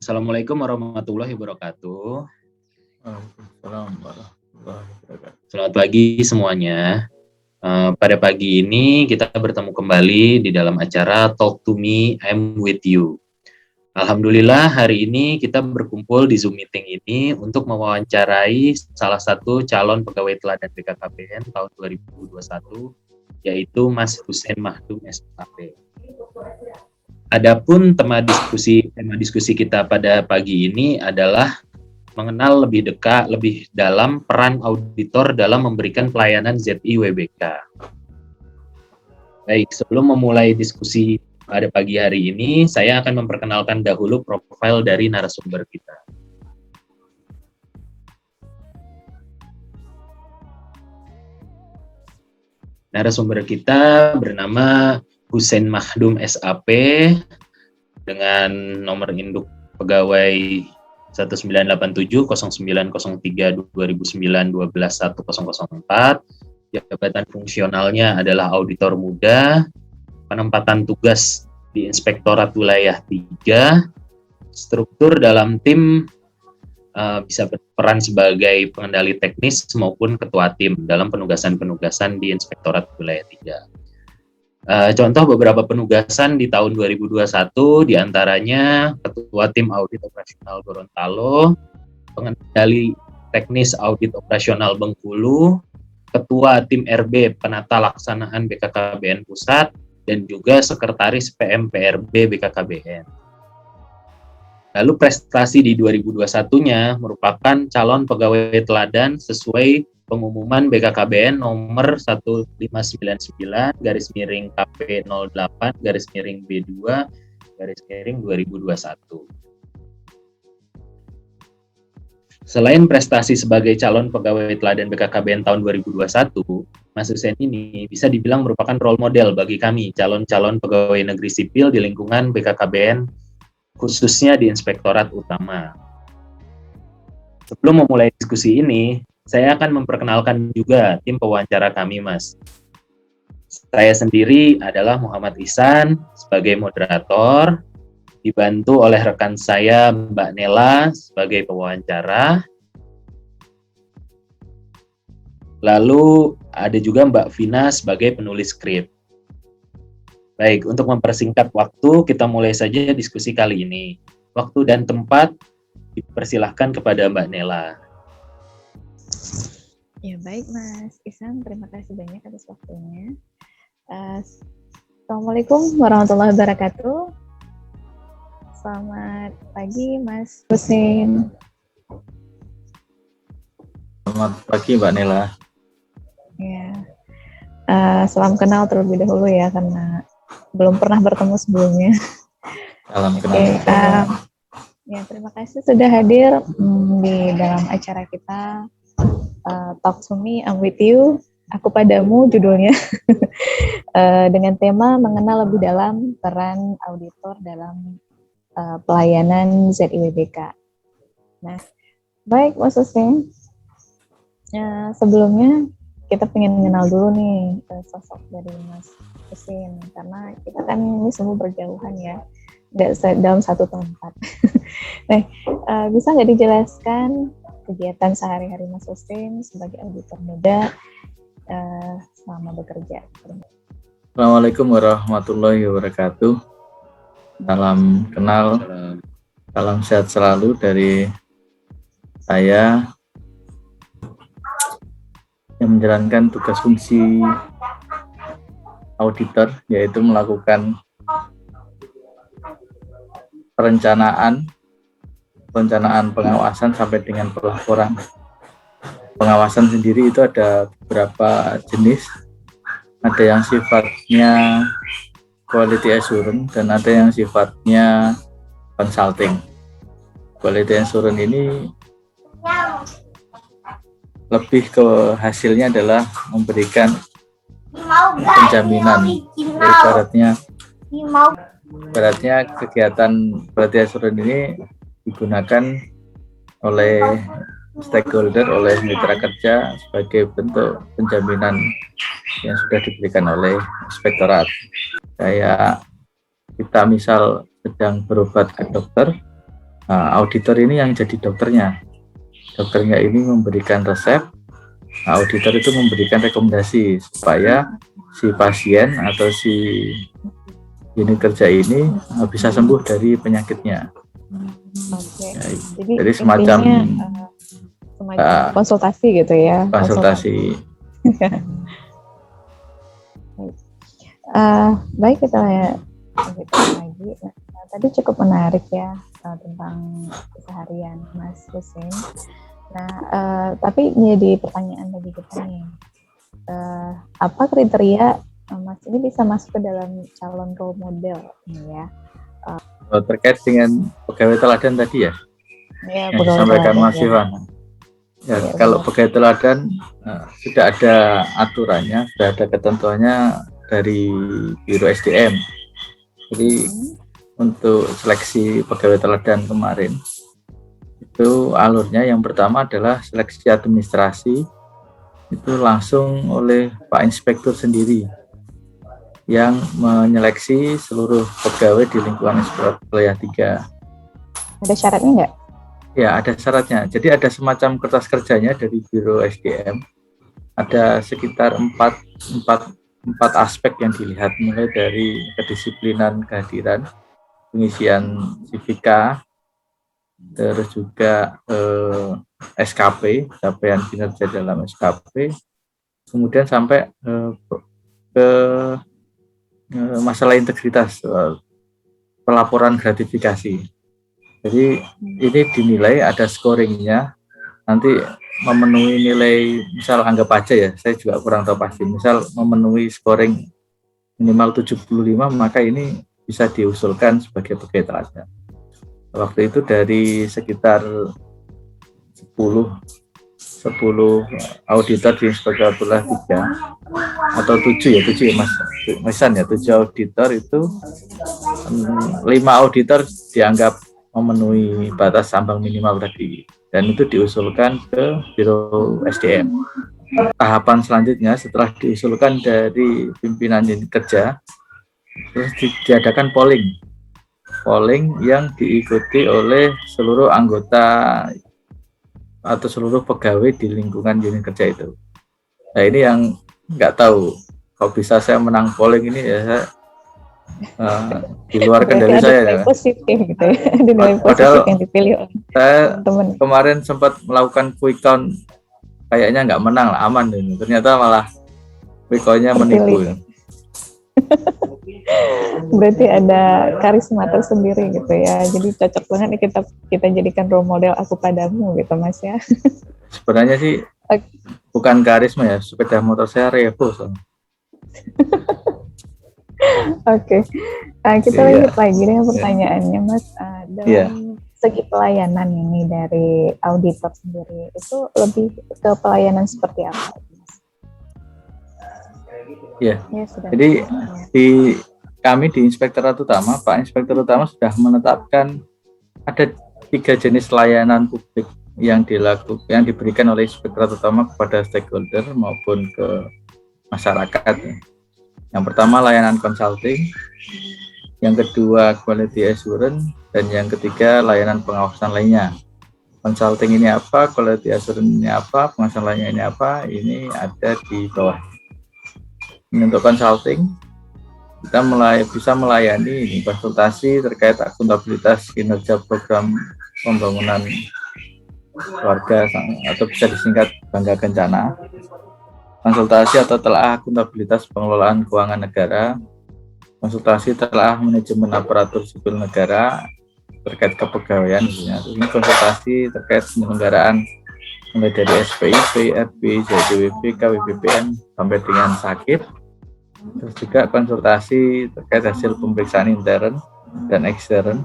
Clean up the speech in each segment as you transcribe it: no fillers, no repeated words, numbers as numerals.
Assalamualaikum warahmatullahi wabarakatuh. Waalaikumsalam warahmatullahi wabarakatuh. Selamat pagi semuanya. Pada pagi ini kita bertemu kembali di dalam acara Talk to Me, I'm with you. Alhamdulillah hari ini kita berkumpul di Zoom meeting ini untuk mewawancarai salah satu calon pegawai teladan BKKBN tahun 2021, yaitu Mas Hussein Mahdum SAP. Adapun tema diskusi kita pada pagi ini adalah mengenal lebih dekat, lebih dalam peran auditor dalam memberikan pelayanan ZIWBK. Baik, sebelum memulai diskusi pada pagi hari ini, saya akan memperkenalkan dahulu profil dari narasumber kita. Narasumber kita bernama Hussein Mahdum SAP dengan nomor induk pegawai 1987-0903-2009-12-1004. Jabatan fungsionalnya adalah auditor muda, penempatan tugas di Inspektorat Wilayah 3, struktur dalam tim bisa berperan sebagai pengendali teknis maupun ketua tim dalam penugasan-penugasan di Inspektorat Wilayah 3. Contoh beberapa penugasan di tahun 2021 diantaranya Ketua Tim Audit Operasional Gorontalo, Pengendali Teknis Audit Operasional Bengkulu, Ketua Tim RB Penata Laksanaan BKKBN Pusat, dan juga Sekretaris PMPRB BKKBN. Lalu prestasi di 2021-nya merupakan calon pegawai teladan sesuai pengumuman BKKBN nomor 1599-KP08-B2-2021. Selain prestasi sebagai calon pegawai teladan BKKBN tahun 2021, Mas Hussein ini bisa dibilang merupakan role model bagi kami, calon-calon pegawai negeri sipil di lingkungan BKKBN, khususnya di Inspektorat Utama. Sebelum memulai diskusi ini, saya akan memperkenalkan juga tim pewawancara kami, Mas. Saya sendiri adalah Muhammad Ihsan sebagai moderator, dibantu oleh rekan saya Mbak Nela sebagai pewawancara. Lalu ada juga Mbak Vina sebagai penulis skrip. Baik, untuk mempersingkat waktu, kita mulai saja diskusi kali ini. Waktu dan tempat dipersilahkan kepada Mbak Nela. Ya baik Mas Ihsan, terima kasih banyak atas waktunya. Assalamualaikum warahmatullahi wabarakatuh. Selamat pagi Mas Hussein. Selamat pagi Mbak Nela. Ya, salam kenal terlebih dahulu ya karena belum pernah bertemu sebelumnya. Salam kenal. Ya terima kasih sudah hadir di dalam acara kita. Talk to Me, I'm with you, aku padamu judulnya, dengan tema mengenal lebih dalam peran auditor dalam pelayanan ZIWBK. Nah, baik Mas Hussein, sebelumnya kita pengen mengenal dulu nih sosok dari Mas Hussein, karena kita kan ini semua berjauhan ya, nggak dalam satu tempat. Nah, bisa nggak dijelaskan kegiatan sehari-hari Mas Hussein sebagai auditor muda selama bekerja? Assalamualaikum warahmatullahi wabarakatuh. Salam kenal, salam sehat selalu dari saya yang menjalankan tugas fungsi auditor, yaitu melakukan perencanaan pengawasan sampai dengan pelaporan. Pengawasan sendiri itu ada beberapa jenis, ada yang sifatnya quality assurance dan ada yang sifatnya consulting. Quality assurance ini lebih ke hasilnya adalah memberikan penjaminan. Ibaratnya kegiatan quality assurance ini digunakan oleh stakeholder, oleh mitra kerja sebagai bentuk penjaminan yang sudah diberikan oleh inspektorat. Kayak kita misal sedang berobat ke dokter, Nah, auditor ini yang jadi dokternya. Dokternya ini memberikan resep, auditor itu memberikan rekomendasi supaya si pasien atau si unit kerja ini bisa sembuh dari penyakitnya. Oke. Ya, Jadi semacam konsultasi gitu ya. Konsultasi. Baik, kita lihat lagi. Nah, tadi cukup menarik ya tentang keseharian Mas Husin. Nah, tapi jadi pertanyaan bagi kita nih, apa kriteria Mas ini bisa masuk ke dalam calon role model ini ya? Terkait dengan pegawai teladan tadi ya, yang disampaikan Mas Iwan. Ya, kalau pegawai teladan sudah ada aturannya, sudah ada ketentuannya dari Biro SDM. Jadi untuk seleksi pegawai teladan kemarin itu alurnya yang pertama adalah seleksi administrasi, itu langsung oleh Pak Inspektur sendiri yang menyeleksi seluruh pegawai di lingkungan Inspektorat Wilayah 3. Ada syaratnya nggak? Ya, ada syaratnya. Jadi ada semacam kertas kerjanya dari Biro SDM. Ada sekitar empat aspek yang dilihat, mulai dari kedisiplinan kehadiran, pengisian CVK, terus juga SKP, capaian kinerja dalam SKP, kemudian sampai ke masalah integritas, pelaporan gratifikasi. Jadi ini dinilai, ada scoringnya, nanti memenuhi nilai, misal anggap aja ya, saya juga kurang tahu pasti, misal memenuhi scoring minimal 75, maka ini bisa diusulkan sebagai pegawai teladan. Waktu itu dari sekitar 10 auditor di Inspektorat Wilayah 3 atau 7 ya Mas Isan ya, 7 auditor itu 5 auditor dianggap memenuhi batas ambang minimal tadi, dan itu diusulkan ke Biro SDM. Tahapan selanjutnya setelah diusulkan dari pimpinan unit kerja, terus diadakan polling yang diikuti oleh seluruh anggota atau seluruh pegawai di lingkungan unit kerja itu. Nah, ini yang nggak tahu kalau bisa saya menang polling ini ya, saya di luar kendali saya ya. Positif gitu ya. Padahal yang dipilih saya kemarin sempat melakukan quick count, kayaknya nggak menang lah, aman ini. Ternyata malah quick count-nya menipu. Berarti ada karisma tersendiri gitu ya. Jadi cocok banget nih kita jadikan role model Aku Padamu gitu Mas ya. Sebenarnya sih bukan karisma ya, sepeda motor saya Revo soalnya. Oke. Nah, kita lanjut lagi dengan pertanyaannya Mas. Dalam segi pelayanan ini dari auditor sendiri, itu lebih ke pelayanan seperti apa? Ya, jadi kami di Inspektorat Utama, Pak Inspektur Utama sudah menetapkan ada 3 jenis layanan publik yang diberikan oleh Inspektorat Utama kepada stakeholder maupun ke masyarakat. Yang pertama layanan consulting, yang kedua quality assurance, dan yang ketiga layanan pengawasan lainnya. Consulting ini apa, quality assurance ini apa, pengawasan lainnya ini apa, ini ada di bawah. Ini untuk consulting, kita bisa melayani konsultasi terkait akuntabilitas kinerja program pembangunan keluarga atau bisa disingkat Bangga Kencana, konsultasi atau telaah akuntabilitas pengelolaan keuangan negara, konsultasi telaah manajemen aparatur sipil negara terkait kepegawaian, ini konsultasi terkait penyelenggaraan mulai dari SPIP, RP, JDWP, KWBPN sampai dengan sakit. Terus juga konsultasi terkait hasil pemeriksaan intern dan ekstern,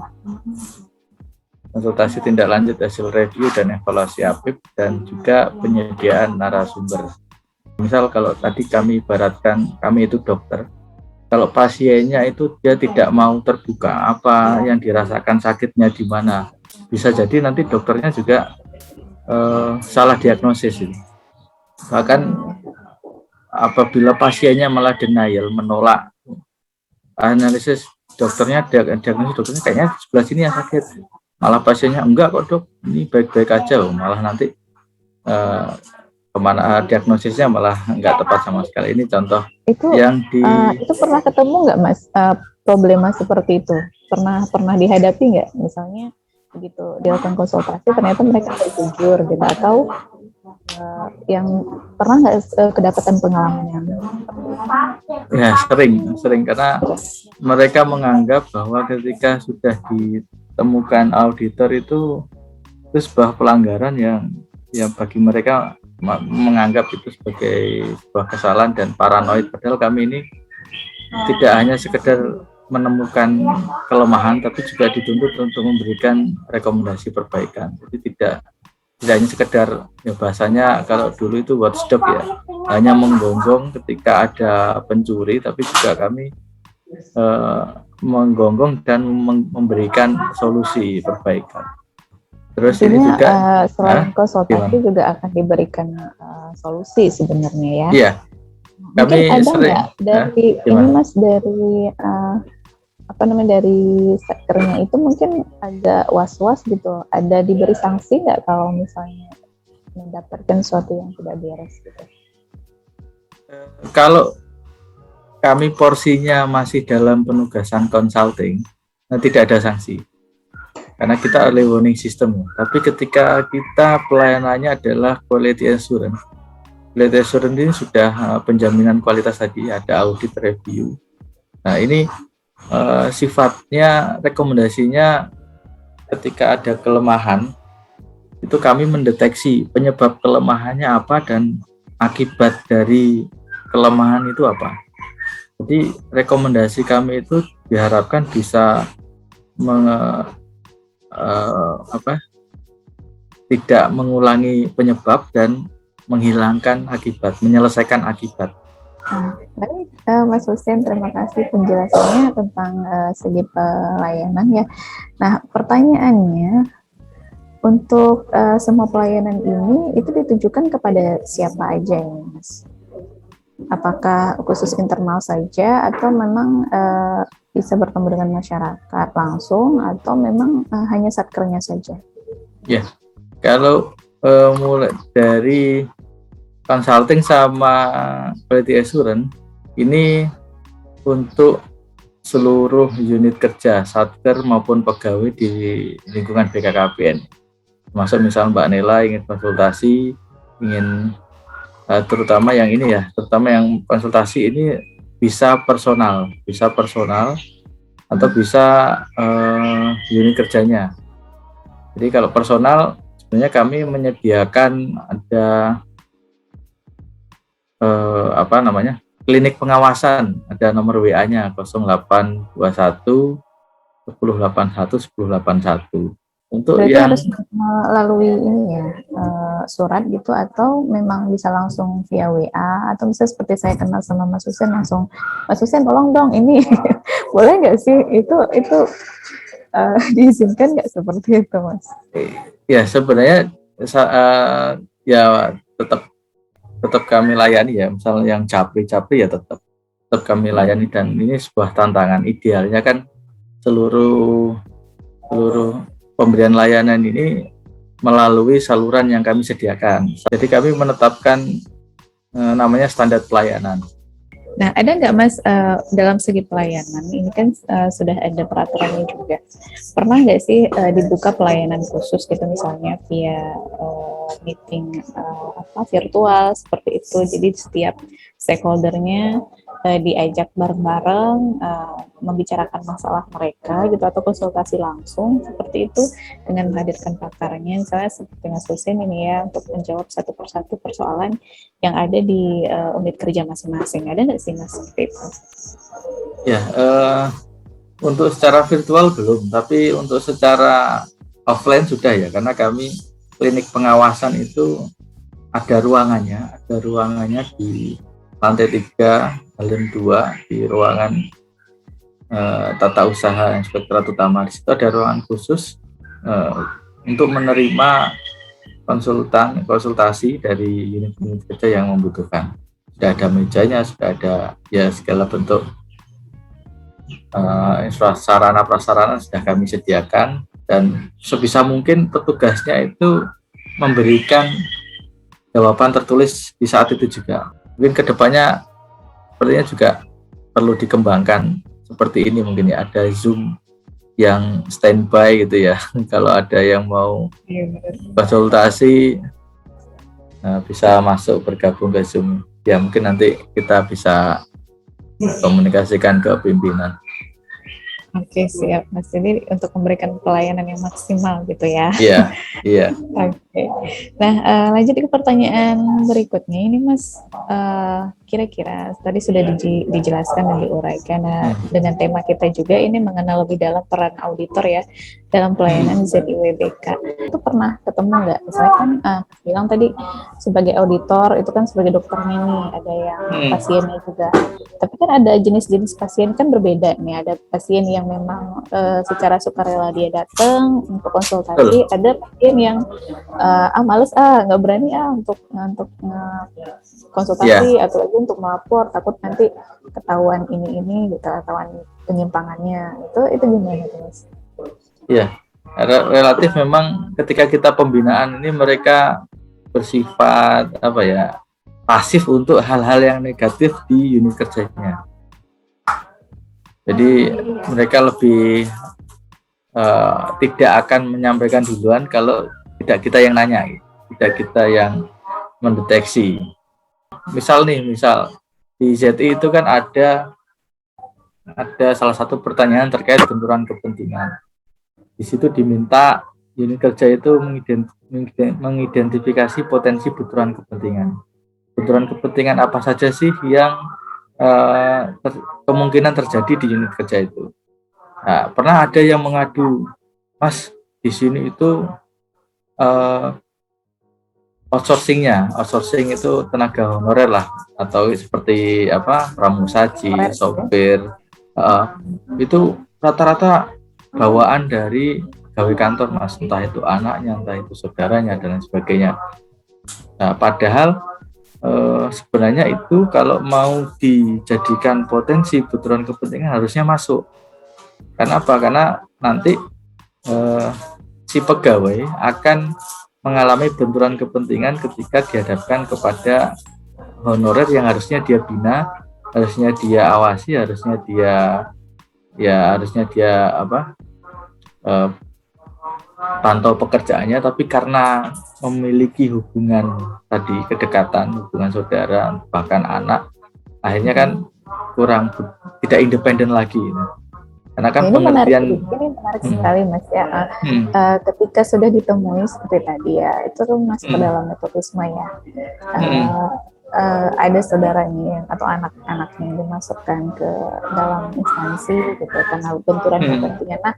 konsultasi tindak lanjut hasil review dan evaluasi APIP, dan juga penyediaan narasumber. Misal kalau tadi kami ibaratkan, kami itu dokter, kalau pasiennya itu dia tidak mau terbuka apa yang dirasakan, sakitnya di mana, bisa jadi nanti dokternya juga salah diagnosis ini. Bahkan apabila pasiennya malah denial, menolak analisis dokternya, diagnosis dokternya kayaknya sebelah sini yang sakit, malah pasiennya enggak kok dok, ini baik-baik aja loh, malah nanti kemana diagnosisnya malah enggak tepat sama sekali. Ini contoh Itu yang itu pernah ketemu nggak Mas problema seperti itu? Pernah dihadapi nggak? Misalnya begitu dilakukan konsultasi ternyata mereka nggak jujur gitu, atau yang pernah nggak kedapatan pengalaman yang ya sering karena mereka menganggap bahwa ketika sudah ditemukan auditor itu sebuah pelanggaran yang bagi mereka menganggap itu sebagai sebuah kesalahan dan paranoid, padahal kami ini tidak hanya sekedar menemukan kelemahan tapi juga dituntut untuk memberikan rekomendasi perbaikan. Jadi tidak hanya sekedar, ya bahasanya kalau dulu itu watchdog ya, hanya menggonggong ketika ada pencuri, tapi juga kami menggonggong dan memberikan solusi perbaikan. Terus artinya, ini juga selain konsultasi juga akan diberikan solusi sebenarnya ya. Iya. Mungkin ada nggak dari ini Mas, dari dari sektornya itu mungkin agak was-was gitu, ada diberi sanksi nggak kalau misalnya mendapatkan sesuatu yang tidak beres gitu? Kalau kami porsinya masih dalam penugasan consulting, tidak ada sanksi karena kita early warning system. Tapi ketika kita pelayanannya adalah quality assurance ini sudah penjaminan kualitas tadi, ada audit review. Nah ini sifatnya rekomendasinya ketika ada kelemahan itu kami mendeteksi penyebab kelemahannya apa dan akibat dari kelemahan itu apa. Jadi rekomendasi kami itu diharapkan bisa tidak mengulangi penyebab dan menghilangkan akibat, menyelesaikan akibat. Baik, Mas Husein, terima kasih penjelasannya tentang segi pelayanan ya. Nah, pertanyaannya, untuk semua pelayanan ini itu ditujukan kepada siapa aja ini, Mas? Apakah khusus internal saja atau memang bisa bertemu dengan masyarakat langsung atau memang hanya satkernya saja? Ya, kalau mulai dari consulting sama quality assurance ini untuk seluruh unit kerja satker maupun pegawai di lingkungan BKKBN. Masuk misal Mbak Nela ingin konsultasi, ingin terutama yang konsultasi ini bisa personal atau bisa unit kerjanya. Jadi kalau personal sebenarnya kami menyediakan ada klinik pengawasan, ada nomor WA-nya 0821 1081 1081. Untuk berarti yang harus melalui ini ya, surat gitu, atau memang bisa langsung via WA, atau bisa seperti saya kenal sama Mas Husein langsung, Mas Husein tolong dong ini boleh nggak sih itu diizinkan nggak seperti itu Mas? Ya sebenarnya ya tetap kami layani ya, misalnya yang capri ya tetap kami layani, dan ini sebuah tantangan. Idealnya kan seluruh pemberian layanan ini melalui saluran yang kami sediakan. Jadi kami menetapkan namanya standar pelayanan. Nah, ada nggak Mas dalam segi pelayanan ini kan sudah ada peraturannya juga. Pernah nggak sih dibuka pelayanan khusus gitu, misalnya via meeting virtual seperti itu. Jadi setiap stakeholdernya diajak bareng-bareng membicarakan masalah mereka gitu, atau konsultasi langsung seperti itu dengan menghadirkan pakarnya, misalnya seperti Mas Husein ini ya, untuk menjawab satu persatu persoalan yang ada di unit kerja masing-masing. Ada nggak sih Mas seperti itu? Ya, untuk secara virtual belum, tapi untuk secara offline sudah ya, karena kami klinik pengawasan itu ada ruangannya di lantai 3 Halim 2 di ruangan tata usaha inspektorat utama. Di situ ada ruangan khusus untuk menerima konsultasi dari unit-unit kerja yang membutuhkan. Sudah ada mejanya, sudah ada ya segala bentuk sarana prasarana sudah kami sediakan. dan sebisa mungkin petugasnya itu memberikan jawaban tertulis di saat itu juga. Mungkin kedepannya sepertinya juga perlu dikembangkan seperti ini, mungkin ya, ada Zoom yang standby gitu ya. Kalau ada yang mau konsultasi bisa masuk bergabung ke Zoom ya, mungkin nanti kita bisa komunikasikan ke pimpinan. Oke, siap Mas. Jadi untuk memberikan pelayanan yang maksimal gitu ya. Iya. Oke. Nah, lanjut ke pertanyaan berikutnya. Ini Mas, kira-kira tadi sudah dijelaskan dan diuraikan. Nah, dengan tema kita juga ini mengenal lebih dalam peran auditor ya dalam pelayanan ZIWBK. Itu pernah ketemu nggak? Misalnya kan bilang tadi sebagai auditor itu kan sebagai dokternya nih, ada yang pasiennya juga. Tapi kan ada jenis-jenis pasien kan berbeda nih. Ada pasien yang memang secara sukarela dia datang untuk konsultasi, ada pasien yang males nggak berani untuk konsultasi atau lagi untuk melapor, takut nanti ketahuan ini gitu, ketahuan penyimpangannya, itu gimana tuh Mas? Iya, relatif memang ketika kita pembinaan ini mereka bersifat pasif untuk hal-hal yang negatif di unit kerjanya. Jadi mereka lebih tidak akan menyampaikan duluan kalau tidak kita yang nanya, tidak kita yang mendeteksi. Misal di ZI itu kan ada salah satu pertanyaan terkait benturan kepentingan. Di situ diminta unit kerja itu mengidentifikasi potensi benturan kepentingan. Benturan kepentingan apa saja sih yang kemungkinan terjadi di unit kerja itu. Nah, pernah ada yang mengadu, Mas, di sini itu outsourcing itu tenaga honorer lah, atau seperti pramusaji, sopir, itu rata-rata bawaan dari pegawai kantor, Mas, entah itu anaknya, entah itu saudaranya dan lain sebagainya. Nah, padahal sebenarnya itu kalau mau dijadikan potensi benturan kepentingan harusnya masuk. Kenapa? Karena nanti si pegawai akan mengalami benturan kepentingan ketika dihadapkan kepada honorer yang harusnya dia bina, harusnya dia awasi, harusnya dia pantau pekerjaannya, tapi karena memiliki hubungan tadi, kedekatan, hubungan saudara, bahkan anak, akhirnya kan tidak independen lagi. Karena kan ini menarik sekali Mas ya. Ketika sudah ditemui seperti tadi ya, itu kan masuk ke dalam nepotisme ya. Ada saudaranya atau anak-anaknya yang dimasukkan ke dalam instansi gitu karena benturan kepentingan. Nah,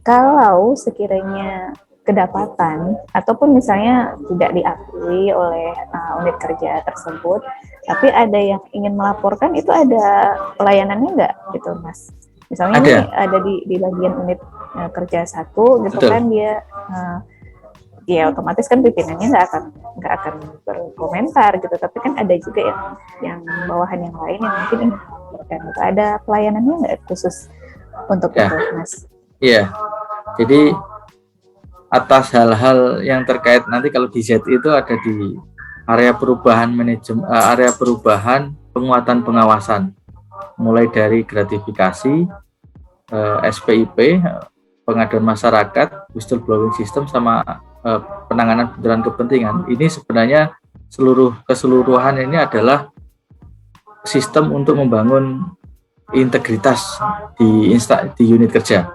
kalau sekiranya kedapatan ataupun misalnya tidak diakui oleh unit kerja tersebut, tapi ada yang ingin melaporkan, itu ada pelayanannya nggak gitu Mas? Misalnya ada di bagian unit kerja satu gitu. Betul. Kan dia otomatis kan pimpinannya nggak akan berkomentar gitu, tapi kan ada juga yang bawahan yang lain yang mungkin ingin melaporkan gitu. Ada pelayanannya nggak khusus untuk itu Mas? Iya, jadi atas hal-hal yang terkait nanti kalau di ZI itu ada di area perubahan manajemen, area perubahan penguatan pengawasan, mulai dari gratifikasi, SPIP, pengaduan masyarakat, whistleblowing system, sama penanganan benturan kepentingan. Ini sebenarnya keseluruhan ini adalah sistem untuk membangun integritas di unit kerja.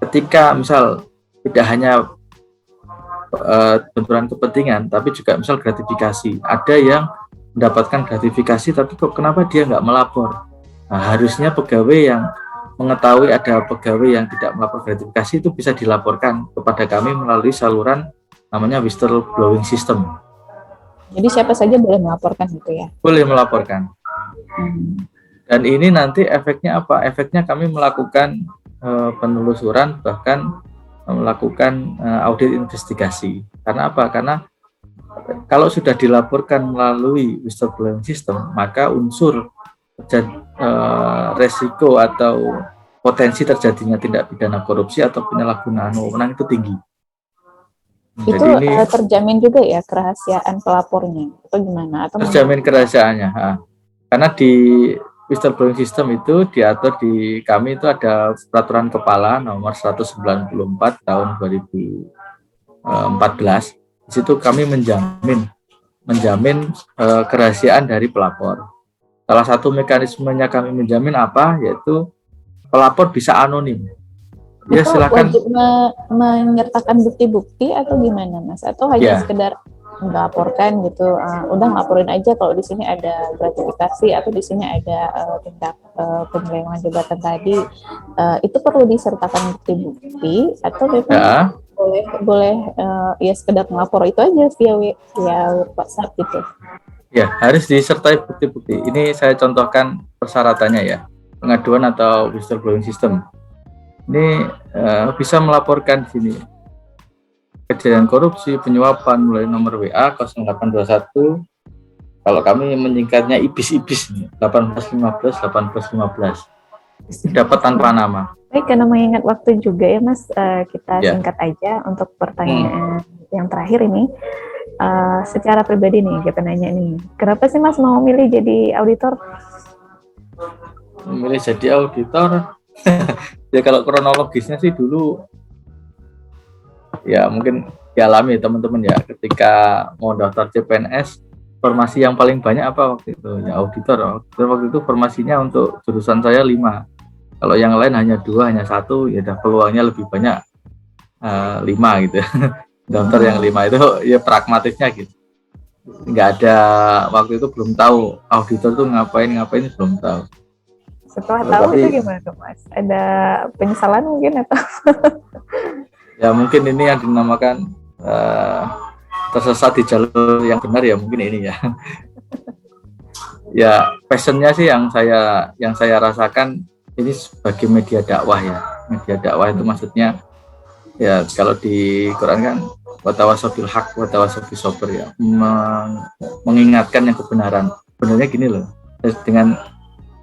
Ketika misal tidak hanya benturan kepentingan, tapi juga misal gratifikasi, ada yang mendapatkan gratifikasi tapi kok kenapa dia nggak melapor? Nah, harusnya pegawai yang mengetahui ada pegawai yang tidak melapor gratifikasi itu bisa dilaporkan kepada kami melalui saluran namanya whistleblowing system. Jadi siapa saja boleh melaporkan gitu ya? Boleh melaporkan. Dan ini nanti efeknya apa? Efeknya kami melakukan penelusuran, bahkan melakukan audit investigasi. Karena apa? Karena kalau sudah dilaporkan melalui whistleblowing system, maka unsur resiko atau potensi terjadinya tindak pidana korupsi atau penyalahgunaan wewenang itu tinggi. Itu Jadi ini terjamin juga ya kerahasiaan pelapornya atau gimana? Atau terjamin kerahasiaannya. Karena di whistleblowing system itu diatur di kami itu ada peraturan kepala nomor 194 tahun 2014. Di situ kami menjamin kerahasiaan dari pelapor. Salah satu mekanismenya kami menjamin apa? Yaitu pelapor bisa anonim. Ya itu silakan. wajib menyertakan bukti-bukti atau gimana Mas? Atau hanya sekedar melaporkan gitu, udah ngelaporin aja kalau di sini ada gratifikasi atau di sini ada tindak penyelewengan jabatan tadi, itu perlu disertakan bukti-bukti atau memang boleh ya sekedar melapor itu aja via WhatsApp gitu? Ya, harus disertai bukti-bukti. Ini saya contohkan persyaratannya ya, pengaduan atau whistleblowing system. Ini bisa melaporkan di sini kejadian korupsi, penyuapan mulai nomor WA 0821. Kalau kami menyingkatnya IBIS 1815 dapat tanpa nama. Baik, karena mengingat waktu juga ya Mas, kita singkat aja untuk pertanyaan yang terakhir ini. Secara pribadi nih, kita nanya nih, kenapa sih Mas mau milih jadi auditor? Memilih jadi auditor? Ya kalau kronologisnya sih dulu ya mungkin dialami teman-teman ya, ketika mau daftar CPNS, formasi yang paling banyak apa waktu itu? Ya auditor. Waktu itu formasinya untuk jurusan saya 5. Kalau yang lain hanya 2, hanya 1, ya udah peluangnya lebih banyak 5 gitu. Daftar yang 5 itu ya pragmatisnya gitu. Nggak ada, waktu itu belum tahu auditor tuh ngapain belum tahu. Setelah tahu itu gimana tuh Mas? Ada penyesalan mungkin atau? Ya mungkin ini yang dinamakan tersesat di jalur yang benar ya, mungkin ini ya. Ya passionnya sih yang saya rasakan ini sebagai media dakwah ya. Media dakwah itu maksudnya ya kalau di Quran kan watawasobil haq watawasobil sober ya, mengingatkan yang kebenaran. Sebenarnya gini loh, dengan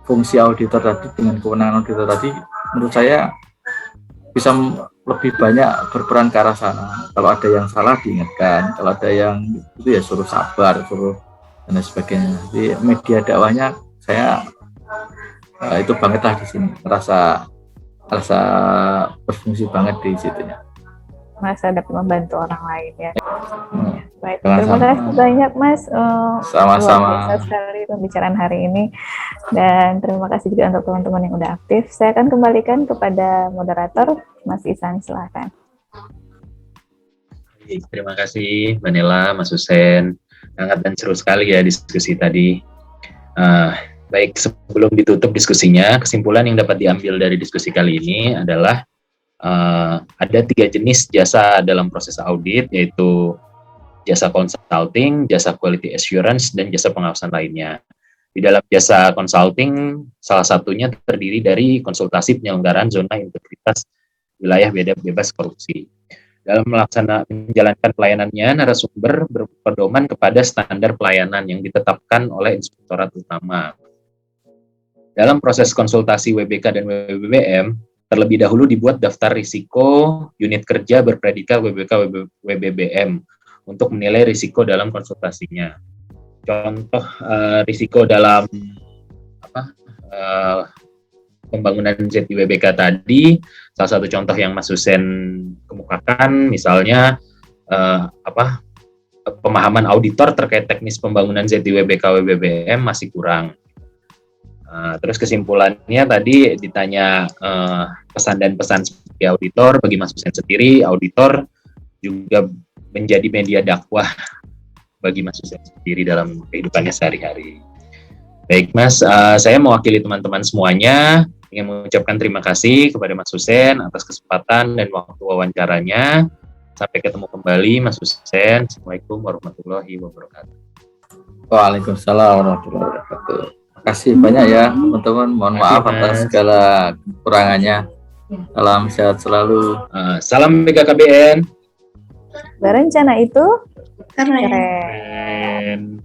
fungsi auditor tadi, dengan kewenangan auditor tadi, menurut saya bisa lebih banyak berperan ke arah sana. Kalau ada yang salah diingatkan, kalau ada yang itu ya suruh sabar, suruh dan sebagainya. Jadi media dakwahnya saya itu banget lah di sini, rasa berfungsi banget di situnya. Merasa dapat membantu orang lain ya. Baik, terima kasih banyak Mas. Sama-sama. Luar biasa sekali pembicaraan hari ini, dan terima kasih juga untuk teman-teman yang udah aktif. Saya akan kembalikan kepada moderator Mas Ihsan, silakan. Terima kasih Mbak Nela, Mas Husein. Sangat dan seru sekali ya diskusi tadi. Baik, sebelum ditutup diskusinya, kesimpulan yang dapat diambil dari diskusi kali ini adalah ada 3 jenis jasa dalam proses audit, yaitu jasa consulting, jasa quality assurance, dan jasa pengawasan lainnya. Di dalam jasa consulting, salah satunya terdiri dari konsultasi penyelenggaraan zona integritas wilayah bebas korupsi. Dalam menjalankan pelayanannya, narasumber berpedoman kepada standar pelayanan yang ditetapkan oleh Inspektorat Utama. Dalam proses konsultasi WBK dan WBBM, terlebih dahulu dibuat daftar risiko unit kerja berpredikat WBK WBBM untuk menilai risiko dalam konsultasinya. Contoh risiko dalam pembangunan ZIWBK tadi, salah satu contoh yang Mas Husein kemukakan, misalnya pemahaman auditor terkait teknis pembangunan ZIWBK WBBM masih kurang. Terus kesimpulannya tadi ditanya pesan dan pesan sebagai auditor, bagi Mas Husein sendiri, auditor juga menjadi media dakwah bagi Mas Husein sendiri dalam kehidupannya sehari-hari. Baik Mas, saya mewakili teman-teman semuanya ingin mengucapkan terima kasih kepada Mas Husein atas kesempatan dan waktu wawancaranya. Sampai ketemu kembali Mas Husein. Assalamualaikum warahmatullahi wabarakatuh. Waalaikumsalam warahmatullahi wabarakatuh. Terima kasih banyak ya teman-teman. Mohon maaf atas segala kekurangannya. Salam sehat selalu. Salam BKKBN. Berencana itu keren.